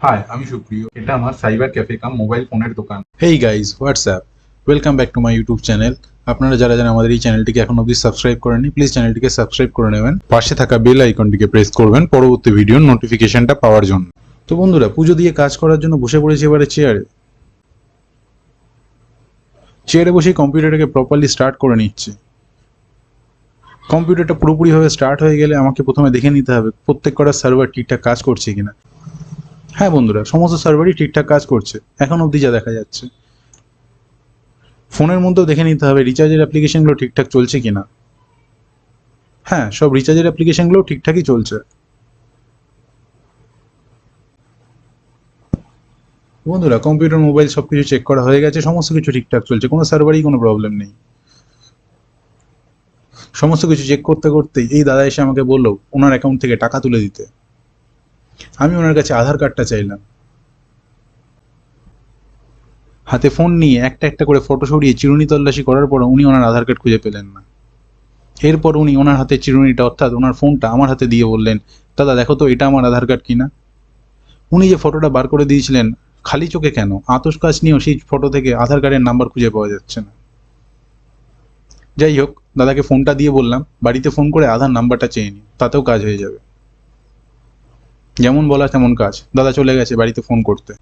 High, আমি সুপ্রিয়। এটা আমার সাইবার ক্যাফে কাম মোবাইল ফোনের দোকান। Hey guys WhatsApp, welcome back to my YouTube channel. আপনারা যারা যারা আমাদের এই চ্যানেলটিকে এখন অবধি সাবস্ক্রাইব করেননি, প্লিজ চ্যানেলটিকে সাবস্ক্রাইব করে নেবেন। পাশে থাকা বেল আইকনটিকে প্রেস করবেন পরবর্তী ভিডিওর নোটিফিকেশনটা পাওয়ার জন্য। তো বন্ধুরা, পুজো দিয়ে কাজ করার জন্য বসে পড়েছি এবারে চেয়ারে বসে কম্পিউটারটাকে প্রপারলি স্টার্ট করে নিচ্ছি। কম্পিউটারটা পুরোপুরিভাবে স্টার্ট হয়ে গেলে আমাকে প্রথমে দেখে নিতে হবে প্রত্যেক কটা সার্ভার ঠিকঠাক কাজ করছে কিনা। হ্যাঁ বন্ধুরা, সমস্ত সার্ভারই ঠিকঠাক কাজ করছে এখন অবধি যা দেখা যাচ্ছে। ফোনের মধ্যেও দেখে নিতে হবে রিচার্জের অ্যাপ্লিকেশনগুলো ঠিকঠাক চলছে কিনা। হ্যাঁ, সব রিচার্জের অ্যাপ্লিকেশনগুলো ঠিকঠাকই চলছে। বন্ধুরা, কম্পিউটার মোবাইল সবকিছু চেক করা হয়ে গেছে, সমস্ত কিছু ঠিকঠাক চলছে, কোনো সার্ভারেই কোনো প্রবলেম নেই। সমস্ত কিছু চেক করতে করতেই এই দাদা এসে আমাকে বললো ওনার অ্যাকাউন্ট থেকে টাকা তুলে দিতে। আমি ওনার কাছে আধার কার্ডটা চাইলাম। হাতে ফোন নিয়ে একটা একটা করে ফটো সরিয়ে চিরুনি তল্লাশি করার পর উনি ওনার আধার কার্ড খুঁজে পেলেন না। এরপর উনি ওনার হাতে চিরুনিটা অর্থাৎ ওনার ফোনটা আমার হাতে দিয়ে বললেন, দাদা দেখো তো এটা আমার আধার কার্ড কিনা। উনি যে ফটোটা বার করে দিয়েছিলেন খালি চোখে কেন, আতশ কাচ নিয়েও সেই ফটো থেকে আধার কার্ডের নাম্বার খুঁজে পাওয়া যাচ্ছে না। যাই হোক, দাদাকে ফোনটা দিয়ে বললাম বাড়িতে ফোন করে আধার নাম্বারটা চেয়ে নিই, তাতেও কাজ হয়ে যাবে। যেমন বলা তেমন কাজ, দাদা চলে গেছে বাড়িতে ফোন করতে।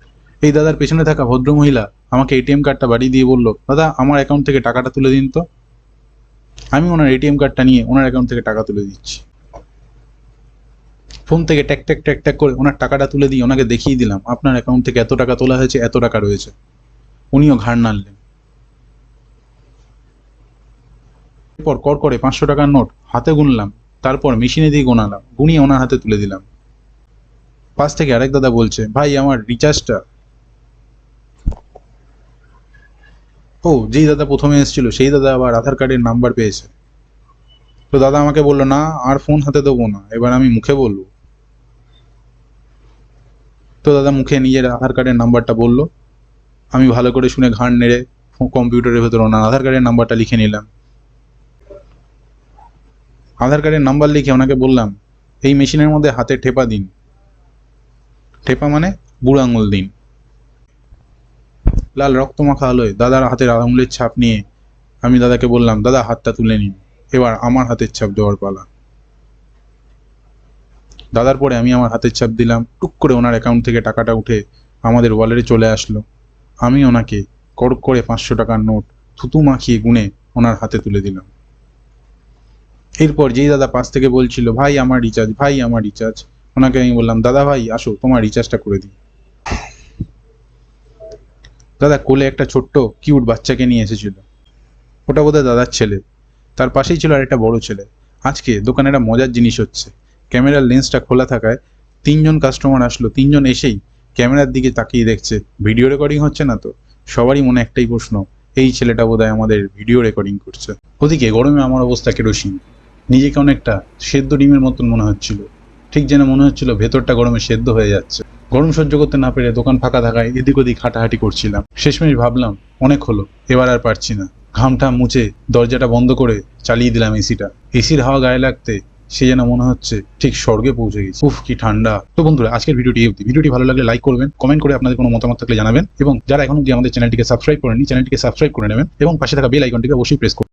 এই দাদার পেছনে থাকা ভদ্রমহিলা আমাকে এটিএম কার্ডটা বাড়ি দিয়ে বলল, দাদা আমার অ্যাকাউন্ট থেকে টাকাটা তুলে দিন তো। আমি ওনার এটিএম কার্ডটা নিয়ে ওনার অ্যাকাউন্ট থেকে টাকা তুলে দিচ্ছি। ফোন থেকে ট্যাক ট্যাক ট্যাক ট্যাক করে ওনার টাকাটা তুলে দিয়ে ওনাকে দেখিয়ে দিলাম আপনার অ্যাকাউন্ট থেকে এত টাকা তোলা হয়েছে, এত টাকা রয়েছে। উনিও ঘাড় নাড়লেন। এরপর কর করে 500 টাকার নোট হাতে গুনলাম, তারপর মেশিনে দিয়ে গোনালাম, গুনিয়ে ওনার হাতে তুলে দিলাম। পাশ থেকে আরেক দাদা বলছে, ভাই আমার রিচার্জটা। ও, যেই দাদা প্রথমে এসেছিল সেই দাদা আবার আধার কার্ডের নাম্বার পেয়েছে। তো দাদা আমাকে বললো, না আর ফোন হাতে দেবো না, এবার আমি মুখে বলবো। তো দাদা মুখে নিজের আধার কার্ডের নাম্বারটা বললো। আমি ভালো করে শুনে ঘাড় নেড়ে কম্পিউটারের ভেতর ওনার আধার কার্ডের নাম্বারটা লিখে নিলাম। আধার কার্ডের নাম্বার লিখে ওনাকে বললাম, এই মেশিনের মধ্যে হাতে ঠেপা দিন। ঠেপা মানে বুড়ো আঙুল দিন। লাল রক্তমাখা আলোয় দাদার হাতের আঙুলের ছাপ নিয়ে আমি দাদাকে বললাম, দাদা হাতটা তুলে নিন, এবার আমার হাতের ছাপ দেওয়ার পালা। দাদার পরে আমি আমার হাতের ছাপ দিলাম, টুক করে ওনার অ্যাকাউন্ট থেকে টাকাটা উঠে আমাদের ওয়ালেটে চলে আসলো। আমি ওনাকে কড়ক করে 500 টাকার নোট থুতু মাখিয়ে গুনে ওনার হাতে তুলে দিলাম। এরপর যেই দাদা পাশ থেকে বলছিল, ভাই আমার রিচার্জ, ভাই আমার রিচার্জ, ওনাকে আমি বললাম, দাদা ভাই আসো তোমার রিচার্জটা করে দিই। দাদা কোলে একটা ছোট্ট কিউট বাচ্চাকে নিয়ে এসেছিল, ওটা বোধহয় দাদার ছেলে। তার পাশেই ছিল আরেকটা বড় ছেলে। আজকে দোকানে একটা মজার জিনিস হচ্ছে, ক্যামেরার লেন্সটা খোলা থাকায় 3জন কাস্টমার আসলো, 3জন এসেই ক্যামেরার দিকে তাকিয়ে দেখছে ভিডিও রেকর্ডিং হচ্ছে না তো। সবারই মনে একটাই প্রশ্ন, এই ছেলেটা বোধহয় আমাদের ভিডিও রেকর্ডিং করছে। ওদিকে গরমে আমার অবস্থা কেরোসিন, নিজেকে অনেকটা সেদ্ধ ডিমের মতন মনে হচ্ছিল, ঠিক যেন মনে হচ্ছিল ভেতরটা গরমে সেদ্ধ হয়ে যাচ্ছে। গরম সহ্য করতে না পেরে দোকান ফাঁকা থাকায় এদিক ওদিক হাঁটাহাঁটি করছিলাম। শেষমেশ ভাবলাম অনেক হলো, এবার আর পারছি না। ঘামটা মুছে দরজাটা বন্ধ করে চালিয়ে দিলাম এসিটা। এসির হাওয়া গায়ে লাগতে সে যেন মনে হচ্ছে ঠিক স্বর্গে পৌঁছে গেছে। উফ কি ঠান্ডা। তো বন্ধুরা, আজকের ভিডিওটি অবধি। ভিডিওটি ভালো লাগলে লাইক করবেন, কমেন্ট করে আপনাদের কোনো মতামত থাকলে জানাবেন, এবং যারা এখন অবধি আমাদের চ্যানেলটিকে সাবস্ক্রাইব করেননি চ্যানেলটিকে সাবস্ক্রাইব করে নেবেন এবং পাশে থাকা বেল আইকনটিকে অবশ্যই প্রেস করবেন।